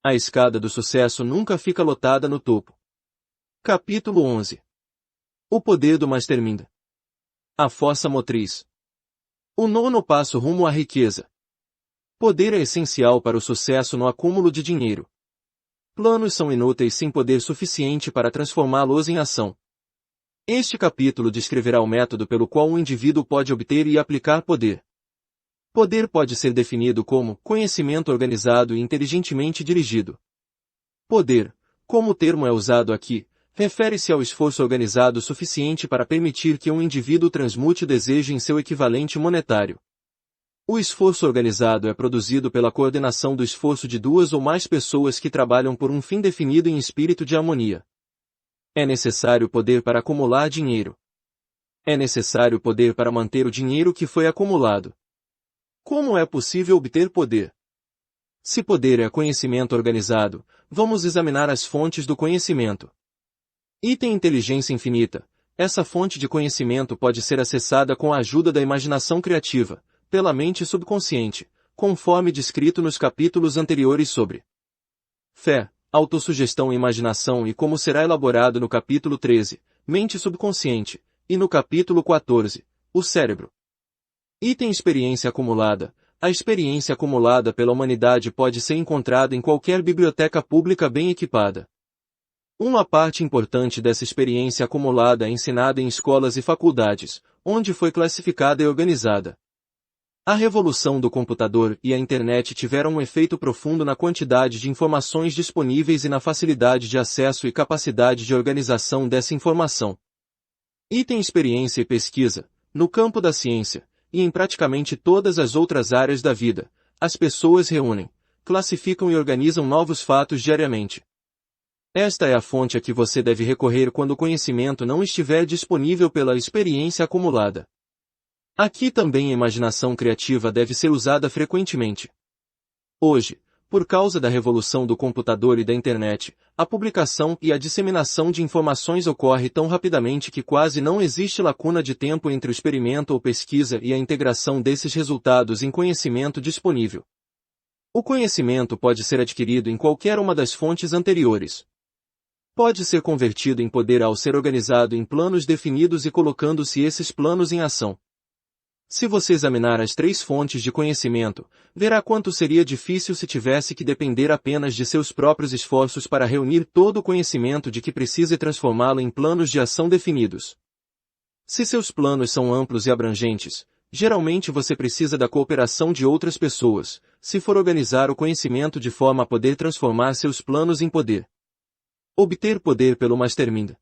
A escada do sucesso nunca fica lotada no topo. Capítulo 11. O poder do Mastermind. A força motriz. O nono passo rumo à riqueza. Poder é essencial para o sucesso no acúmulo de dinheiro. Planos são inúteis sem poder suficiente para transformá-los em ação. Este capítulo descreverá o método pelo qual um indivíduo pode obter e aplicar poder. Poder pode ser definido como conhecimento organizado e inteligentemente dirigido. Poder, como o termo é usado aqui, refere-se ao esforço organizado suficiente para permitir que um indivíduo transmute o desejo em seu equivalente monetário. O esforço organizado é produzido pela coordenação do esforço de duas ou mais pessoas que trabalham por um fim definido em espírito de harmonia. É necessário poder para acumular dinheiro. É necessário poder para manter o dinheiro que foi acumulado. Como é possível obter poder? Se poder é conhecimento organizado, vamos examinar as fontes do conhecimento. Item inteligência infinita. Essa fonte de conhecimento pode ser acessada com a ajuda da imaginação criativa, pela mente subconsciente, conforme descrito nos capítulos anteriores sobre fé, autossugestão e imaginação e como será elaborado no capítulo 13, mente subconsciente, e no capítulo 14, o cérebro. Item experiência acumulada. A experiência acumulada pela humanidade pode ser encontrada em qualquer biblioteca pública bem equipada. Uma parte importante dessa experiência acumulada é ensinada em escolas e faculdades, onde foi classificada e organizada. A revolução do computador e a internet tiveram um efeito profundo na quantidade de informações disponíveis e na facilidade de acesso e capacidade de organização dessa informação. Item experiência e pesquisa. No campo da ciência, e em praticamente todas as outras áreas da vida, as pessoas reúnem, classificam e organizam novos fatos diariamente. Esta é a fonte a que você deve recorrer quando o conhecimento não estiver disponível pela experiência acumulada. Aqui também a imaginação criativa deve ser usada frequentemente. Hoje, por causa da revolução do computador e da internet, a publicação e a disseminação de informações ocorre tão rapidamente que quase não existe lacuna de tempo entre o experimento ou pesquisa e a integração desses resultados em conhecimento disponível. O conhecimento pode ser adquirido em qualquer uma das fontes anteriores. Pode ser convertido em poder ao ser organizado em planos definidos e colocando-se esses planos em ação. Se você examinar as três fontes de conhecimento, verá quanto seria difícil se tivesse que depender apenas de seus próprios esforços para reunir todo o conhecimento de que precisa e transformá-lo em planos de ação definidos. Se seus planos são amplos e abrangentes, geralmente você precisa da cooperação de outras pessoas, se for organizar o conhecimento de forma a poder transformar seus planos em poder. Obter poder pelo Mastermind.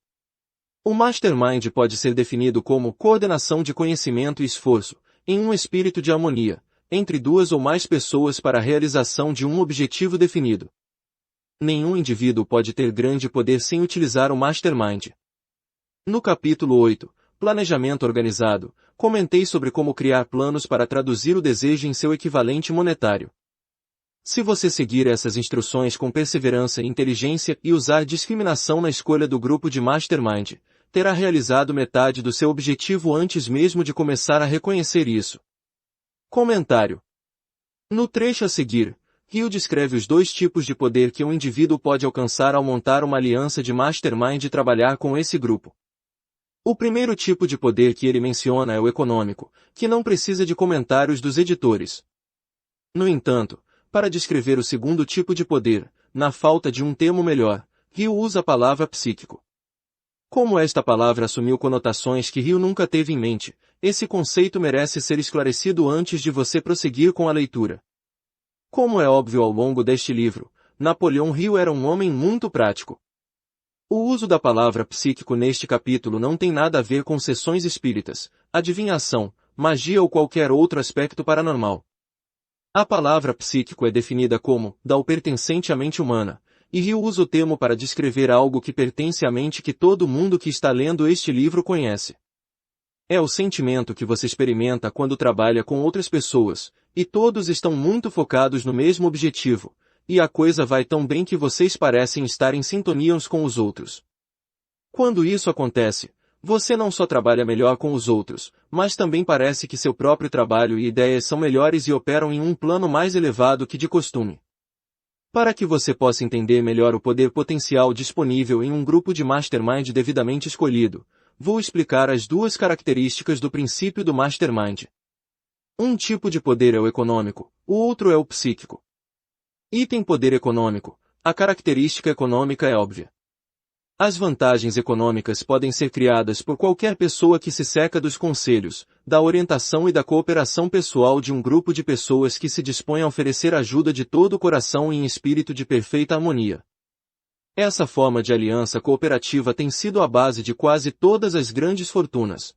O Mastermind pode ser definido como coordenação de conhecimento e esforço, em um espírito de harmonia, entre duas ou mais pessoas para a realização de um objetivo definido. Nenhum indivíduo pode ter grande poder sem utilizar o Mastermind. No capítulo 8, Planejamento Organizado, comentei sobre como criar planos para traduzir o desejo em seu equivalente monetário. Se você seguir essas instruções com perseverança e inteligência e usar discriminação na escolha do grupo de Mastermind, terá realizado metade do seu objetivo antes mesmo de começar a reconhecer isso. Comentário. No trecho a seguir, Hill descreve os dois tipos de poder que um indivíduo pode alcançar ao montar uma aliança de Mastermind e trabalhar com esse grupo. O primeiro tipo de poder que ele menciona é o econômico, que não precisa de comentários dos editores. No entanto, para descrever o segundo tipo de poder, na falta de um termo melhor, Hill usa a palavra psíquico. Como esta palavra assumiu conotações que Hill nunca teve em mente, esse conceito merece ser esclarecido antes de você prosseguir com a leitura. Como é óbvio ao longo deste livro, Napoleão Hill era um homem muito prático. O uso da palavra psíquico neste capítulo não tem nada a ver com sessões espíritas, adivinhação, magia ou qualquer outro aspecto paranormal. A palavra psíquico é definida como da o pertencente à mente humana, e Hill usa o termo para descrever algo que pertence à mente que todo mundo que está lendo este livro conhece. É o sentimento que você experimenta quando trabalha com outras pessoas, e todos estão muito focados no mesmo objetivo, e a coisa vai tão bem que vocês parecem estar em sintonia uns com os outros. Quando isso acontece, você não só trabalha melhor com os outros, mas também parece que seu próprio trabalho e ideias são melhores e operam em um plano mais elevado que de costume. Para que você possa entender melhor o poder potencial disponível em um grupo de Mastermind devidamente escolhido, vou explicar as duas características do princípio do Mastermind. Um tipo de poder é o econômico, o outro é o psíquico. Item poder econômico. A característica econômica é óbvia. As vantagens econômicas podem ser criadas por qualquer pessoa que se cerca dos conselhos, da orientação e da cooperação pessoal de um grupo de pessoas que se dispõe a oferecer ajuda de todo o coração e em espírito de perfeita harmonia. Essa forma de aliança cooperativa tem sido a base de quase todas as grandes fortunas.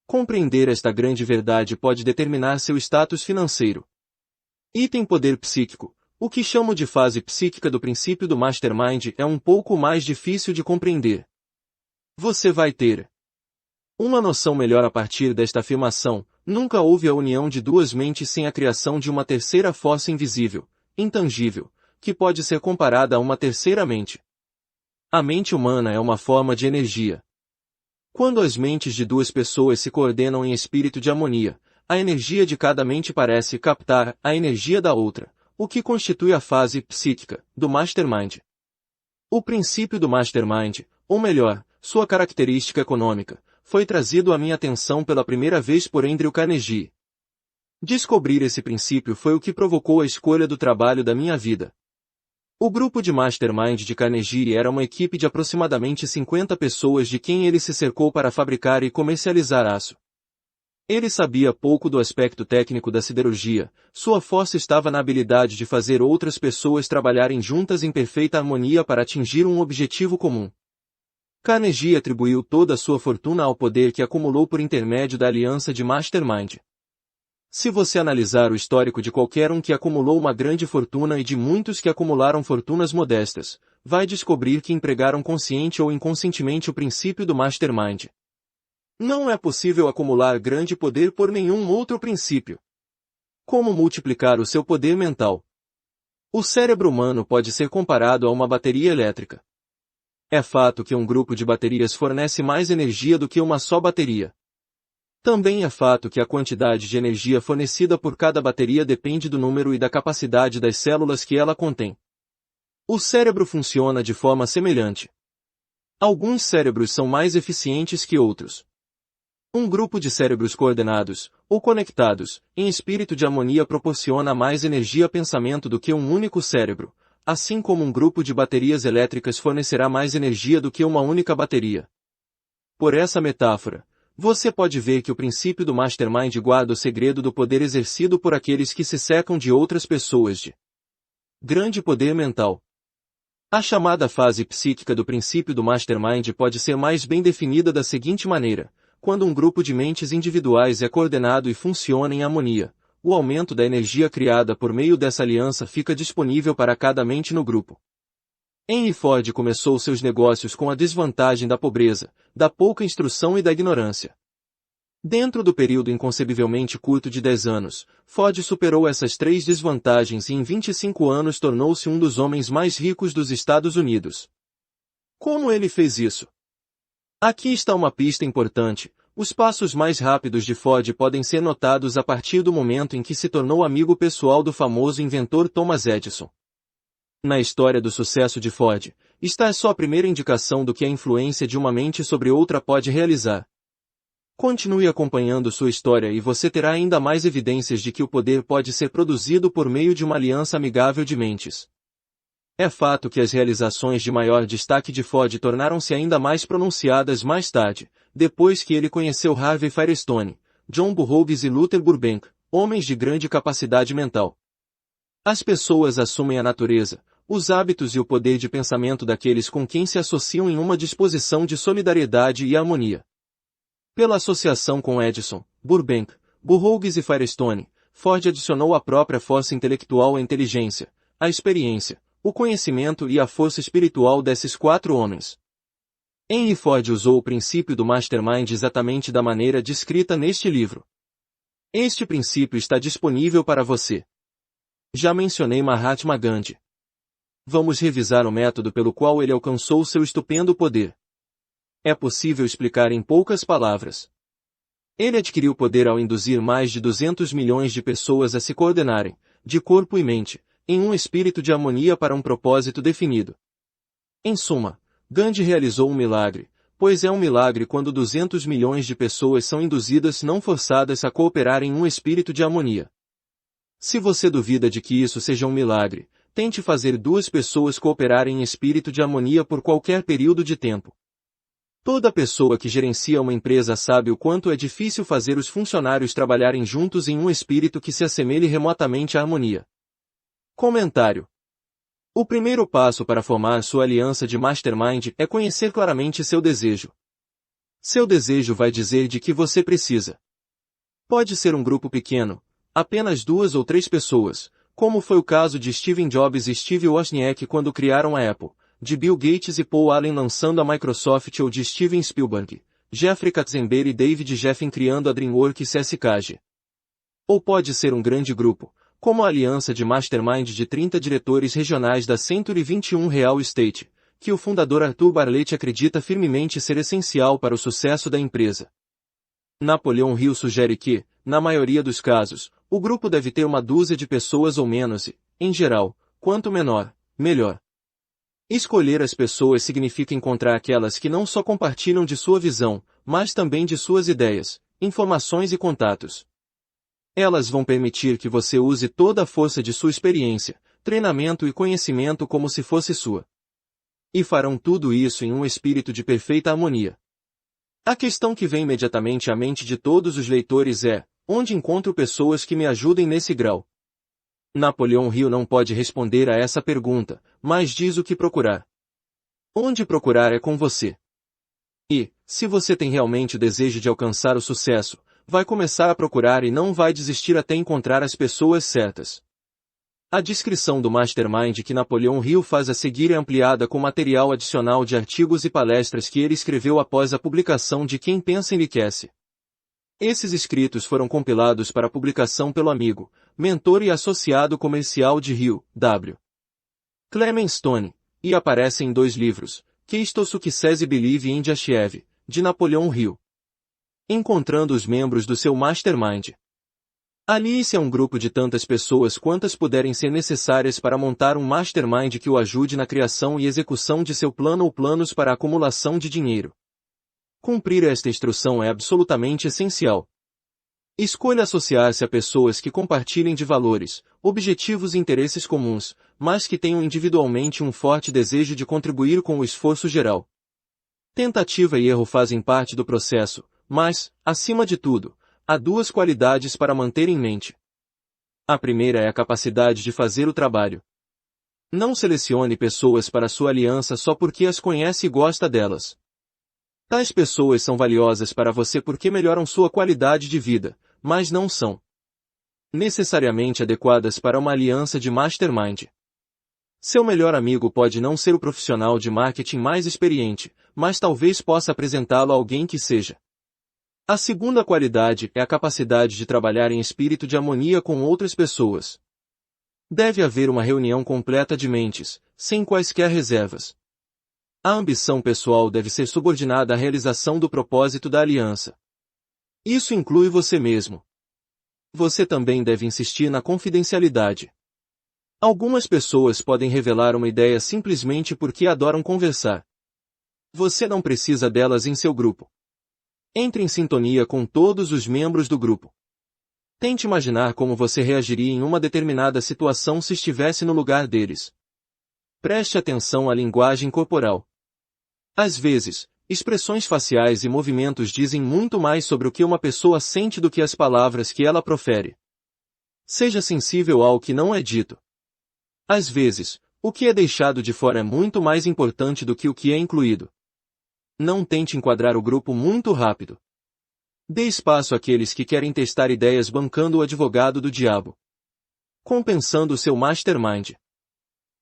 Compreender esta grande verdade pode determinar seu status financeiro. Item poder psíquico. O que chamo de fase psíquica do princípio do Mastermind é um pouco mais difícil de compreender. Você vai ter uma noção melhor a partir desta afirmação. Nunca houve a união de duas mentes sem a criação de uma terceira força invisível, intangível, que pode ser comparada a uma terceira mente. A mente humana é uma forma de energia. Quando as mentes de duas pessoas se coordenam em espírito de harmonia, a energia de cada mente parece captar a energia da outra, o que constitui a fase psíquica do Mastermind. O princípio do Mastermind, ou melhor, sua característica econômica, foi trazido à minha atenção pela primeira vez por Andrew Carnegie. Descobrir esse princípio foi o que provocou a escolha do trabalho da minha vida. O grupo de Mastermind de Carnegie era uma equipe de aproximadamente 50 pessoas de quem ele se cercou para fabricar e comercializar aço. Ele sabia pouco do aspecto técnico da siderurgia, sua força estava na habilidade de fazer outras pessoas trabalharem juntas em perfeita harmonia para atingir um objetivo comum. Carnegie atribuiu toda a sua fortuna ao poder que acumulou por intermédio da aliança de Mastermind. Se você analisar o histórico de qualquer um que acumulou uma grande fortuna e de muitos que acumularam fortunas modestas, vai descobrir que empregaram consciente ou inconscientemente o princípio do Mastermind. Não é possível acumular grande poder por nenhum outro princípio. Como multiplicar o seu poder mental? O cérebro humano pode ser comparado a uma bateria elétrica. É fato que um grupo de baterias fornece mais energia do que uma só bateria. Também é fato que a quantidade de energia fornecida por cada bateria depende do número e da capacidade das células que ela contém. O cérebro funciona de forma semelhante. Alguns cérebros são mais eficientes que outros. Um grupo de cérebros coordenados, ou conectados, em espírito de harmonia proporciona mais energia-pensamento do que um único cérebro, assim como um grupo de baterias elétricas fornecerá mais energia do que uma única bateria. Por essa metáfora, você pode ver que o princípio do Mastermind guarda o segredo do poder exercido por aqueles que se cercam de outras pessoas de grande poder mental. A chamada fase psíquica do princípio do Mastermind pode ser mais bem definida da seguinte maneira: quando um grupo de mentes individuais é coordenado e funciona em harmonia, o aumento da energia criada por meio dessa aliança fica disponível para cada mente no grupo. Henry Ford começou seus negócios com a desvantagem da pobreza, da pouca instrução e da ignorância. Dentro do período inconcebivelmente curto de 10 anos, Ford superou essas três desvantagens e em 25 anos tornou-se um dos homens mais ricos dos Estados Unidos. Como ele fez isso? Aqui está uma pista importante. Os passos mais rápidos de Ford podem ser notados a partir do momento em que se tornou amigo pessoal do famoso inventor Thomas Edison. Na história do sucesso de Ford, está só a primeira indicação do que a influência de uma mente sobre outra pode realizar. Continue acompanhando sua história e você terá ainda mais evidências de que o poder pode ser produzido por meio de uma aliança amigável de mentes. É fato que as realizações de maior destaque de Ford tornaram-se ainda mais pronunciadas mais tarde, depois que ele conheceu Harvey Firestone, John Burroughs e Luther Burbank, homens de grande capacidade mental. As pessoas assumem a natureza, os hábitos e o poder de pensamento daqueles com quem se associam em uma disposição de solidariedade e harmonia. Pela associação com Edison, Burbank, Burroughs e Firestone, Ford adicionou a própria força intelectual à inteligência, a experiência, o conhecimento e a força espiritual desses quatro homens. Henry Ford usou o princípio do Mastermind exatamente da maneira descrita neste livro. Este princípio está disponível para você. Já mencionei Mahatma Gandhi. Vamos revisar o método pelo qual ele alcançou seu estupendo poder. É possível explicar em poucas palavras. Ele adquiriu poder ao induzir mais de 200 milhões de pessoas a se coordenarem, de corpo e mente, em um espírito de harmonia para um propósito definido. Em suma, Gandhi realizou um milagre, pois é um milagre quando 200 milhões de pessoas são induzidas não forçadas a cooperar em um espírito de harmonia. Se você duvida de que isso seja um milagre, tente fazer 2 pessoas cooperarem em espírito de harmonia por qualquer período de tempo. Toda pessoa que gerencia uma empresa sabe o quanto é difícil fazer os funcionários trabalharem juntos em um espírito que se assemelhe remotamente à harmonia. Comentário. O primeiro passo para formar sua aliança de mastermind é conhecer claramente seu desejo. Seu desejo vai dizer de que você precisa. Pode ser um grupo pequeno, apenas 2 ou 3 pessoas, como foi o caso de Steve Jobs e Steve Wozniak quando criaram a Apple, de Bill Gates e Paul Allen lançando a Microsoft ou de Steven Spielberg, Jeffrey Katzenberg e David Geffen criando a DreamWorks SKG. Ou pode ser um grande grupo, como a aliança de mastermind de 30 diretores regionais da Century 21 Real Estate, que o fundador Arthur Barlett acredita firmemente ser essencial para o sucesso da empresa. Napoleão Hill sugere que, na maioria dos casos, o grupo deve ter uma dúzia de pessoas ou menos e, em geral, quanto menor, melhor. Escolher as pessoas significa encontrar aquelas que não só compartilham de sua visão, mas também de suas ideias, informações e contatos. Elas vão permitir que você use toda a força de sua experiência, treinamento e conhecimento como se fosse sua. E farão tudo isso em um espírito de perfeita harmonia. A questão que vem imediatamente à mente de todos os leitores é: onde encontro pessoas que me ajudem nesse grau? Napoleão Hill não pode responder a essa pergunta, mas diz o que procurar. Onde procurar é com você. E, se você tem realmente o desejo de alcançar o sucesso, vai começar a procurar e não vai desistir até encontrar as pessoas certas. A descrição do Mastermind que Napoleão Hill faz a seguir é ampliada com material adicional de artigos e palestras que ele escreveu após a publicação de Quem Pensa Enriquece. Esses escritos foram compilados para publicação pelo amigo, mentor e associado comercial de Hill, W. Clement Stone, e aparecem em 2 livros, Keystone Success e Believe in Achieve, de Napoleão Hill. Encontrando os membros do seu Mastermind. Alice é um grupo de tantas pessoas quantas puderem ser necessárias para montar um Mastermind que o ajude na criação e execução de seu plano ou planos para a acumulação de dinheiro. Cumprir esta instrução é absolutamente essencial. Escolha associar-se a pessoas que compartilhem de valores, objetivos e interesses comuns, mas que tenham individualmente um forte desejo de contribuir com o esforço geral. Tentativa e erro fazem parte do processo, mas, acima de tudo, há 2 qualidades para manter em mente. A primeira é a capacidade de fazer o trabalho. Não selecione pessoas para sua aliança só porque as conhece e gosta delas. Tais pessoas são valiosas para você porque melhoram sua qualidade de vida, mas não são necessariamente adequadas para uma aliança de mastermind. Seu melhor amigo pode não ser o profissional de marketing mais experiente, mas talvez possa apresentá-lo a alguém que seja. A segunda qualidade é a capacidade de trabalhar em espírito de harmonia com outras pessoas. Deve haver uma reunião completa de mentes, sem quaisquer reservas. A ambição pessoal deve ser subordinada à realização do propósito da aliança. Isso inclui você mesmo. Você também deve insistir na confidencialidade. Algumas pessoas podem revelar uma ideia simplesmente porque adoram conversar. Você não precisa delas em seu grupo. Entre em sintonia com todos os membros do grupo. Tente imaginar como você reagiria em uma determinada situação se estivesse no lugar deles. Preste atenção à linguagem corporal. Às vezes, expressões faciais e movimentos dizem muito mais sobre o que uma pessoa sente do que as palavras que ela profere. Seja sensível ao que não é dito. Às vezes, o que é deixado de fora é muito mais importante do que o que é incluído. Não tente enquadrar o grupo muito rápido. Dê espaço àqueles que querem testar ideias bancando o advogado do diabo. Compensando o seu mastermind.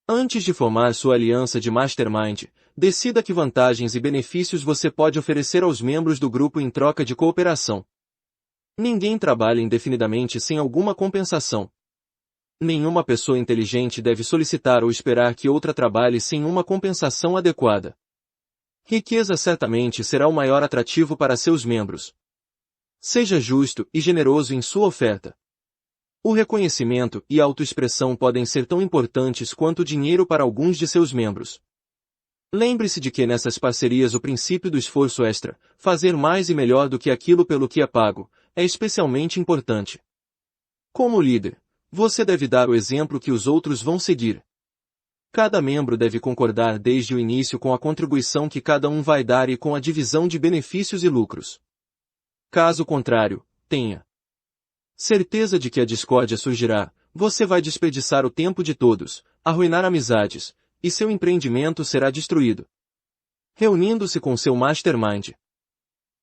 Antes de formar sua aliança de mastermind, decida que vantagens e benefícios você pode oferecer aos membros do grupo em troca de cooperação. Ninguém trabalha indefinidamente sem alguma compensação. Nenhuma pessoa inteligente deve solicitar ou esperar que outra trabalhe sem uma compensação adequada. Riqueza certamente será o maior atrativo para seus membros. Seja justo e generoso em sua oferta. O reconhecimento e a autoexpressão podem ser tão importantes quanto o dinheiro para alguns de seus membros. Lembre-se de que nessas parcerias o princípio do esforço extra, fazer mais e melhor do que aquilo pelo que é pago, é especialmente importante. Como líder, você deve dar o exemplo que os outros vão seguir. Cada membro deve concordar desde o início com a contribuição que cada um vai dar e com a divisão de benefícios e lucros. Caso contrário, tenha certeza de que a discórdia surgirá, você vai desperdiçar o tempo de todos, arruinar amizades, e seu empreendimento será destruído. Reunindo-se com seu mastermind.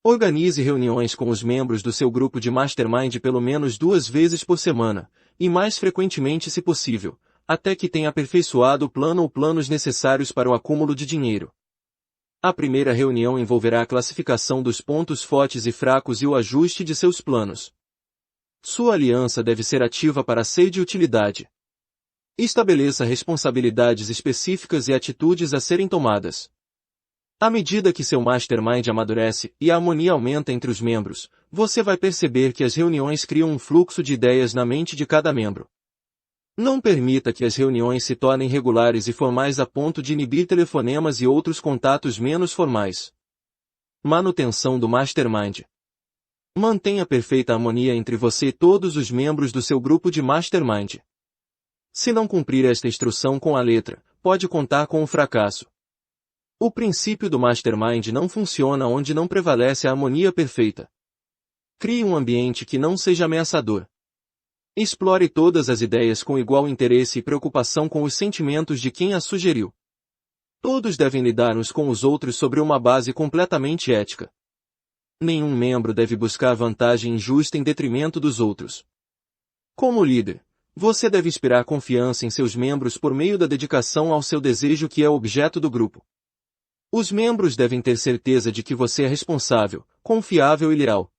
Organize reuniões com os membros do seu grupo de mastermind pelo menos 2 vezes por semana, e mais frequentemente se possível, até que tenha aperfeiçoado o plano ou planos necessários para o acúmulo de dinheiro. A primeira reunião envolverá a classificação dos pontos fortes e fracos e o ajuste de seus planos. Sua aliança deve ser ativa para ser de utilidade. Estabeleça responsabilidades específicas e atitudes a serem tomadas. À medida que seu mastermind amadurece e a harmonia aumenta entre os membros, você vai perceber que as reuniões criam um fluxo de ideias na mente de cada membro. Não permita que as reuniões se tornem regulares e formais a ponto de inibir telefonemas e outros contatos menos formais. Manutenção do mastermind. Mantenha perfeita harmonia entre você e todos os membros do seu grupo de mastermind. Se não cumprir esta instrução com a letra, pode contar com o fracasso. O princípio do mastermind não funciona onde não prevalece a harmonia perfeita. Crie um ambiente que não seja ameaçador. Explore todas as ideias com igual interesse e preocupação com os sentimentos de quem as sugeriu. Todos devem lidar uns com os outros sobre uma base completamente ética. Nenhum membro deve buscar vantagem injusta em detrimento dos outros. Como líder, você deve inspirar confiança em seus membros por meio da dedicação ao seu desejo que é o objeto do grupo. Os membros devem ter certeza de que você é responsável, confiável e leal.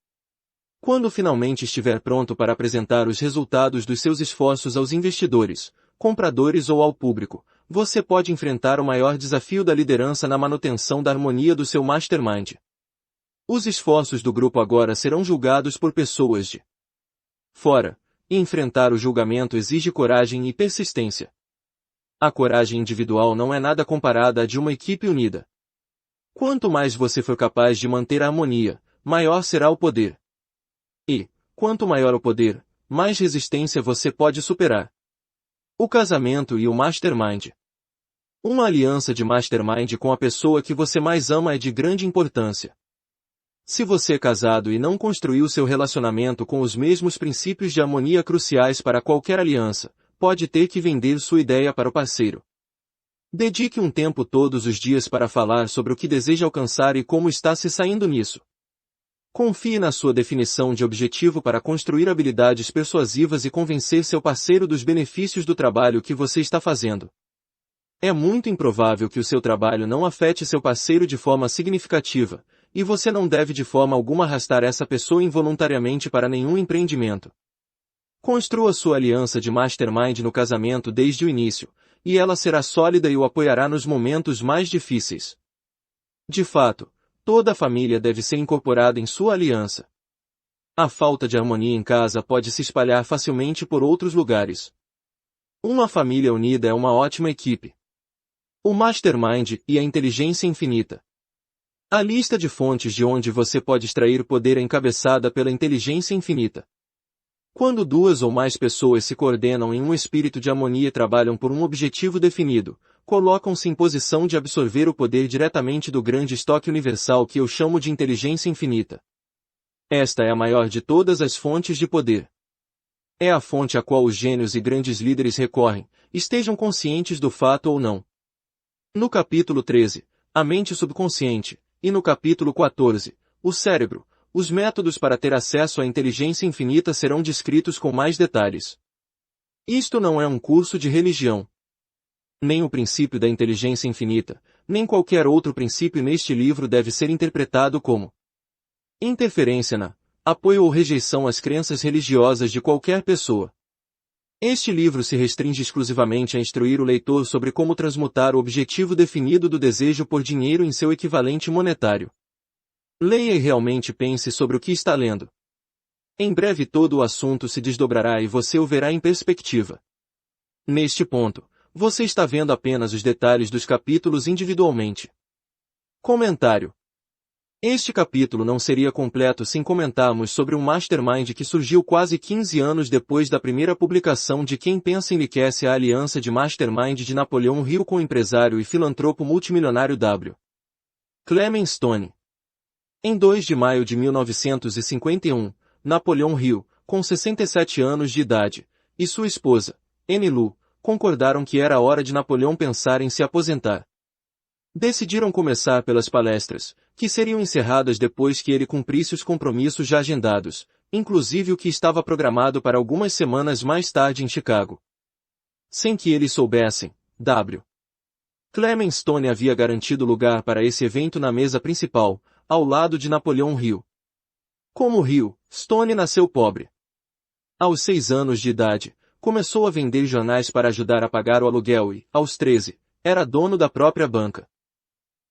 Quando finalmente estiver pronto para apresentar os resultados dos seus esforços aos investidores, compradores ou ao público, você pode enfrentar o maior desafio da liderança na manutenção da harmonia do seu mastermind. Os esforços do grupo agora serão julgados por pessoas de fora, e enfrentar o julgamento exige coragem e persistência. A coragem individual não é nada comparada à de uma equipe unida. Quanto mais você for capaz de manter a harmonia, maior será o poder. E, quanto maior o poder, mais resistência você pode superar. O casamento e o mastermind. Uma aliança de mastermind com a pessoa que você mais ama é de grande importância. Se você é casado e não construiu seu relacionamento com os mesmos princípios de harmonia cruciais para qualquer aliança, pode ter que vender sua ideia para o parceiro. Dedique um tempo todos os dias para falar sobre o que deseja alcançar e como está se saindo nisso. Confie na sua definição de objetivo para construir habilidades persuasivas e convencer seu parceiro dos benefícios do trabalho que você está fazendo. É muito improvável que o seu trabalho não afete seu parceiro de forma significativa, e você não deve de forma alguma arrastar essa pessoa involuntariamente para nenhum empreendimento. Construa sua aliança de mastermind no casamento desde o início, e ela será sólida e o apoiará nos momentos mais difíceis. De fato, toda a família deve ser incorporada em sua aliança. A falta de harmonia em casa pode se espalhar facilmente por outros lugares. Uma família unida é uma ótima equipe. O mastermind e a inteligência infinita. A lista de fontes de onde você pode extrair poder é encabeçada pela inteligência infinita. Quando 2 ou mais pessoas se coordenam em um espírito de harmonia e trabalham por um objetivo definido, colocam-se em posição de absorver o poder diretamente do grande estoque universal que eu chamo de inteligência infinita. Esta é a maior de todas as fontes de poder. É a fonte a qual os gênios e grandes líderes recorrem, estejam conscientes do fato ou não. No capítulo 13, a mente subconsciente, e no capítulo 14, o cérebro, os métodos para ter acesso à inteligência infinita serão descritos com mais detalhes. Isto não é um curso de religião. Nem o princípio da inteligência infinita, nem qualquer outro princípio neste livro deve ser interpretado como interferência na, apoio ou rejeição às crenças religiosas de qualquer pessoa. Este livro se restringe exclusivamente a instruir o leitor sobre como transmutar o objetivo definido do desejo por dinheiro em seu equivalente monetário. Leia e realmente pense sobre o que está lendo. Em breve todo o assunto se desdobrará e você o verá em perspectiva. Neste ponto, você está vendo apenas os detalhes dos capítulos individualmente. Comentário. Este capítulo não seria completo sem comentarmos sobre um mastermind que surgiu quase 15 anos depois da primeira publicação de Quem Pensa Enriquece, a aliança de mastermind de Napoleão Hill com o empresário e filantropo multimilionário W. Clement Stone. Em 2 de maio de 1951, Napoleão Hill, com 67 anos de idade, e sua esposa, Annie Lu, concordaram que era hora de Napoleão pensar em se aposentar. Decidiram começar pelas palestras, que seriam encerradas depois que ele cumprisse os compromissos já agendados, inclusive o que estava programado para algumas semanas mais tarde em Chicago. Sem que eles soubessem, W. Clement Stone havia garantido lugar para esse evento na mesa principal, ao lado de Napoleão Hill. Como Hill, Stone nasceu pobre. Aos 6 anos de idade, começou a vender jornais para ajudar a pagar o aluguel e, aos 13, era dono da própria banca.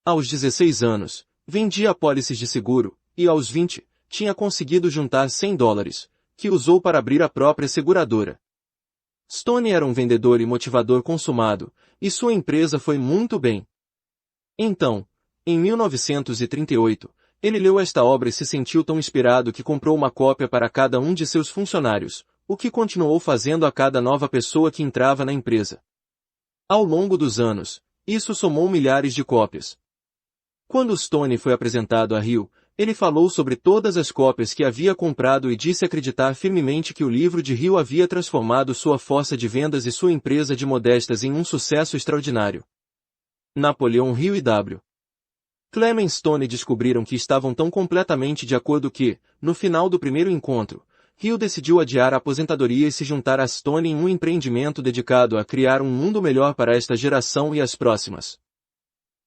Aos 16 anos, vendia apólices de seguro, e aos 20, tinha conseguido juntar $100, que usou para abrir a própria seguradora. Stone era um vendedor e motivador consumado, e sua empresa foi muito bem. Então, em 1938, ele leu esta obra e se sentiu tão inspirado que comprou uma cópia para cada um de seus funcionários, o que continuou fazendo a cada nova pessoa que entrava na empresa. Ao longo dos anos, isso somou milhares de cópias. Quando Stone foi apresentado a Hill, ele falou sobre todas as cópias que havia comprado e disse acreditar firmemente que o livro de Hill havia transformado sua força de vendas e sua empresa de modestas em um sucesso extraordinário. Napoleão Hill e W. Clement Stone descobriram que estavam tão completamente de acordo que, no final do primeiro encontro, Hill decidiu adiar a aposentadoria e se juntar a Stone em um empreendimento dedicado a criar um mundo melhor para esta geração e as próximas.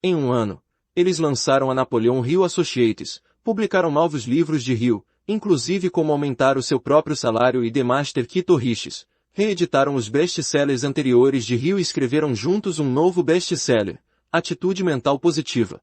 Em um ano, eles lançaram a Napoleon Hill Associates, publicaram novos livros de Hill, inclusive como aumentar o seu próprio salário e The Master Key to Riches, reeditaram os best-sellers anteriores de Hill e escreveram juntos um novo best-seller, Atitude Mental Positiva.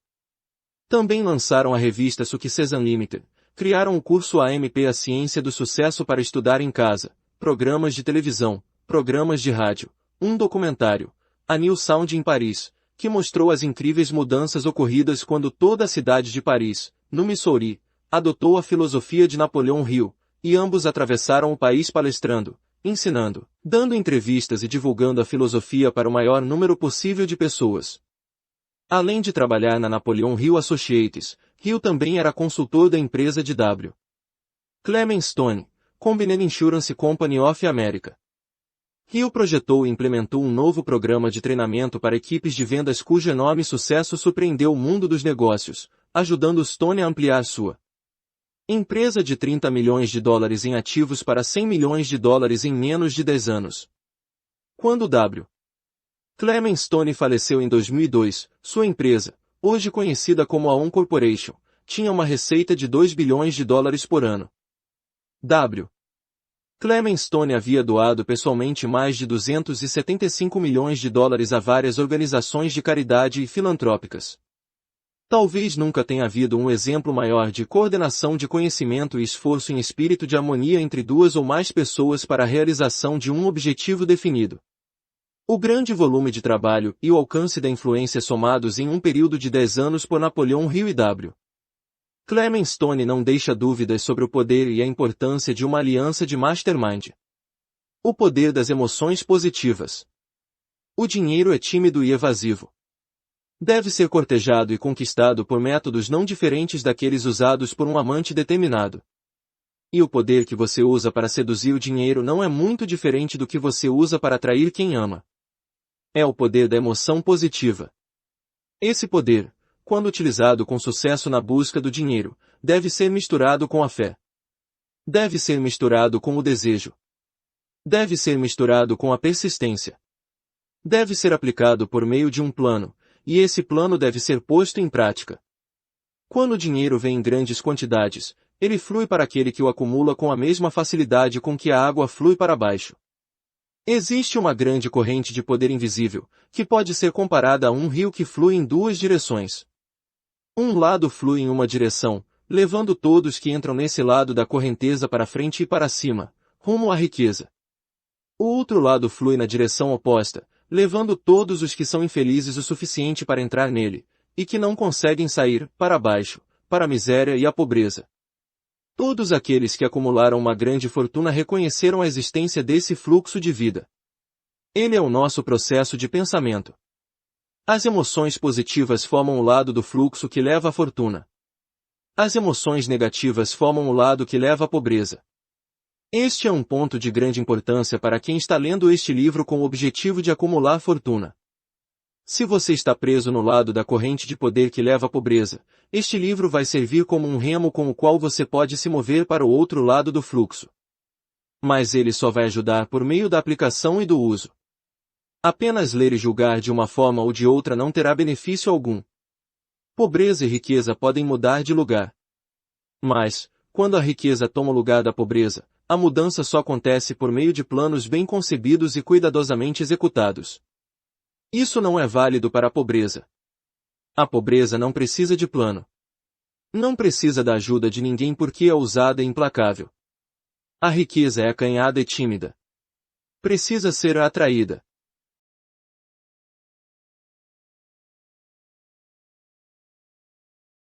Também lançaram a revista Success Unlimited, criaram o curso AMP A Ciência do Sucesso para estudar em casa, programas de televisão, programas de rádio, um documentário, A New Sound em Paris, que mostrou as incríveis mudanças ocorridas quando toda a cidade de Paris, no Missouri, adotou a filosofia de Napoleão Hill, e ambos atravessaram o país palestrando, ensinando, dando entrevistas e divulgando a filosofia para o maior número possível de pessoas. Além de trabalhar na Napoleon Hill Associates, Hill também era consultor da empresa de W. Clement Stone, Combined Insurance Company of America. Hill projetou e implementou um novo programa de treinamento para equipes de vendas cujo enorme sucesso surpreendeu o mundo dos negócios, ajudando Stone a ampliar sua empresa de $30 milhões em ativos para $100 milhões em menos de 10 anos. Quando W. Clement Stone faleceu em 2002, sua empresa, hoje conhecida como a On Corporation, tinha uma receita de $2 bilhões por ano. W. Clement Stone havia doado pessoalmente mais de $275 milhões a várias organizações de caridade e filantrópicas. Talvez nunca tenha havido um exemplo maior de coordenação de conhecimento e esforço em espírito de harmonia entre duas ou mais pessoas para a realização de um objetivo definido. O grande volume de trabalho e o alcance da influência somados em um período de 10 anos por Napoleão Hill e W. Clement Stone não deixa dúvidas sobre o poder e a importância de uma aliança de mastermind. O poder das emoções positivas. O dinheiro é tímido e evasivo. Deve ser cortejado e conquistado por métodos não diferentes daqueles usados por um amante determinado. E o poder que você usa para seduzir o dinheiro não é muito diferente do que você usa para atrair quem ama. É o poder da emoção positiva. Esse poder, quando utilizado com sucesso na busca do dinheiro, deve ser misturado com a fé. Deve ser misturado com o desejo. Deve ser misturado com a persistência. Deve ser aplicado por meio de um plano, e esse plano deve ser posto em prática. Quando o dinheiro vem em grandes quantidades, ele flui para aquele que o acumula com a mesma facilidade com que a água flui para baixo. Existe uma grande corrente de poder invisível, que pode ser comparada a um rio que flui em duas direções. Um lado flui em uma direção, levando todos que entram nesse lado da correnteza para frente e para cima, rumo à riqueza. O outro lado flui na direção oposta, levando todos os que são infelizes o suficiente para entrar nele, e que não conseguem sair, para baixo, para a miséria e a pobreza. Todos aqueles que acumularam uma grande fortuna reconheceram a existência desse fluxo de vida. Ele é o nosso processo de pensamento. As emoções positivas formam o lado do fluxo que leva à fortuna. As emoções negativas formam o lado que leva à pobreza. Este é um ponto de grande importância para quem está lendo este livro com o objetivo de acumular fortuna. Se você está preso no lado da corrente de poder que leva à pobreza, este livro vai servir como um remo com o qual você pode se mover para o outro lado do fluxo. Mas ele só vai ajudar por meio da aplicação e do uso. Apenas ler e julgar de uma forma ou de outra não terá benefício algum. Pobreza e riqueza podem mudar de lugar. Mas, quando a riqueza toma o lugar da pobreza, a mudança só acontece por meio de planos bem concebidos e cuidadosamente executados. Isso não é válido para a pobreza. A pobreza não precisa de plano. Não precisa da ajuda de ninguém porque é ousada e implacável. A riqueza é acanhada e tímida. Precisa ser atraída.